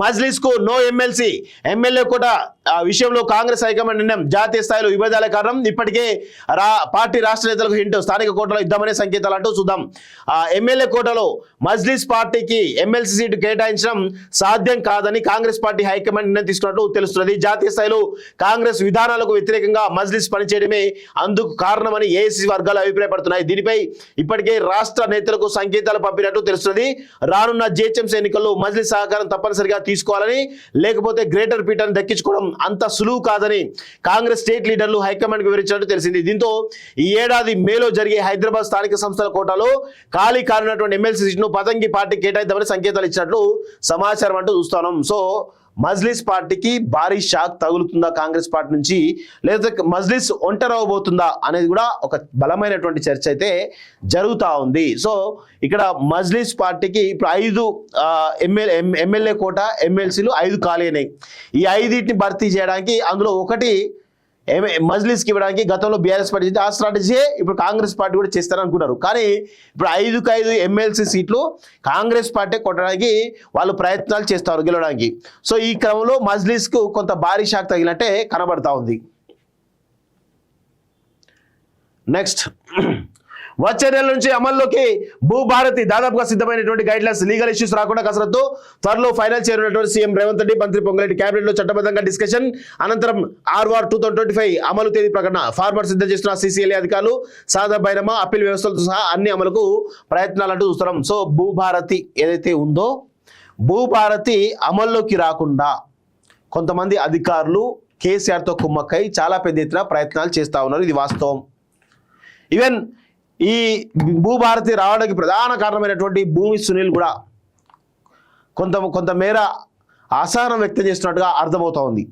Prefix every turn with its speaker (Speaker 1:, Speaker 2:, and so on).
Speaker 1: మజ్లిస్ కు no MLC MLA కోట విషయంలో Congress high command నిర్ణయం జాతీయ స్థాయిలో విభేదాల కారణం ఇప్పటికే పార్టీ రాష్ట్ర నేతలకు హింట్ స్థానిక కోటలో ఇద్దామనే సంకేతాలు అంటూ చూద్దాం. ఎమ్మెల్యే కోటలో మజ్లిస్ పార్టీకి ఎమ్మెల్సీ సీటు కేటాయించడం సాధ్యం కాదని కాంగ్రెస్ పార్టీ హైకమాండ్ నిర్ణయం తీసుకున్నట్టు తెలుస్తున్నది. జాతీయ స్థాయిలో కాంగ్రెస్ విధానాలకు వ్యతిరేకంగా మజ్లిస్ పనిచేయడమే అందుకు కారణమని ఏఐసీసీ వర్గాలు అభిప్రాయపడుతున్నాయి. దీనిపై ఇప్పటికే రాష్ట్ర నేతలకు సంకేతాలు పంపినట్టు తెలుస్తున్నది. రానున్న జిహెచ్ఎంసీ ఎన్నికల్లో మజ్లిస్ సహకారం తప్పనిసరిగా తీసుకోవాలని, లేకపోతే గ్రేటర్ పీఠాన్ని దక్కించుకోవడం అంత సులువు కాదని కాంగ్రెస్ స్టేట్ లీడర్లు హైకమాండ్ కు వివరించినట్టు తెలిసింది. దీంతో ఈ ఏడాది మేలో జరిగే హైదరాబాద్ స్థానిక సంస్థల కోటాలో ఖాళీ కానున్నటువంటి ఎమ్మెల్సీ సీట్ను పతంగి పార్టీ కేటాయిద్దామని సంకేతాలు ఇచ్చినట్లు సమాచారం అంటూ చూస్తున్నాం. సో మజ్లిస్ పార్టీకి భారీ షాక్ తగులుతుందా కాంగ్రెస్ పార్టీ నుంచి, లేదా మజ్లిస్ ఒంటరవబోతుందా అనేది కూడా ఒక బలమైనటువంటి చర్చ అయితే జరుగుతూ ఉంది. సో ఇక్కడ మజ్లిస్ పార్టీకి ఇప్పుడు 5 ఎమ్మెల్యే కోట ఎమ్మెల్సీలు 5 ఖాళీ అయినాయి. ఈ 5టిని భర్తీ చేయడానికి అందులో ఒకటి మజ్లిస్కి ఇవ్వడానికి గతంలో బీఆర్ఎస్ పార్టీ ఆ స్ట్రాటజీ ఇప్పుడు కాంగ్రెస్ పార్టీ కూడా చేస్తారనుకున్నారు. కానీ ఇప్పుడు 5 ఎమ్మెల్సీ సీట్లు కాంగ్రెస్ పార్టీ కొట్టడానికి వాళ్ళు ప్రయత్నాలు చేస్తారు గెలవడానికి. సో ఈ క్రమంలో మజ్లిస్కు కొంత భారీ షాక్ తగిలినట్టే కనబడతా ఉంది. నెక్స్ట్ వచ్చే నెల నుంచి అమల్లోకి భూభారతి దాదాపుగా సిద్ధమైనటువంటి గైడ్లైన్స్, లీగల్ ఇష్యూస్ రాకుండా కసరత్తు, త్వరలో ఫైనల్ చేయనున్నటువంటి సీఎం రేవంత్ రెడ్డి, మంత్రి పొంగులేటి క్యాబినెట్ లో చట్టబద్ధంగా డిస్కషన్ అనంతరం ఆర్వార్ 2025 అమలు తేదీ ప్రకటన. ఫార్మర్ సిద్ధం చేస్తున్న సీసీఎల్ఏ అధికారులు సాదా బైరమా అప్పీల్ వ్యవస్థలతో సహా అన్ని అమలుకు ప్రయత్నాలంటూ చూస్తున్నాం. సో భూభారతి ఏదైతే ఉందో భూభారతి అమల్లోకి రాకుండా కొంతమంది అధికారులు కేసీఆర్తో కుమ్మక్కై చాలా పెద్ద ఎత్తున ప్రయత్నాలు చేస్తూ ఉన్నారు. ఇది వాస్తవం. ఈవెన్ ఈ భూభారతి రావడానికి ప్రధాన కారణమైనటువంటి భూమి సునీల్ కూడా కొంత మేర అసహనం వ్యక్తం చేస్తున్నట్టుగా అర్థమవుతా ఉంది.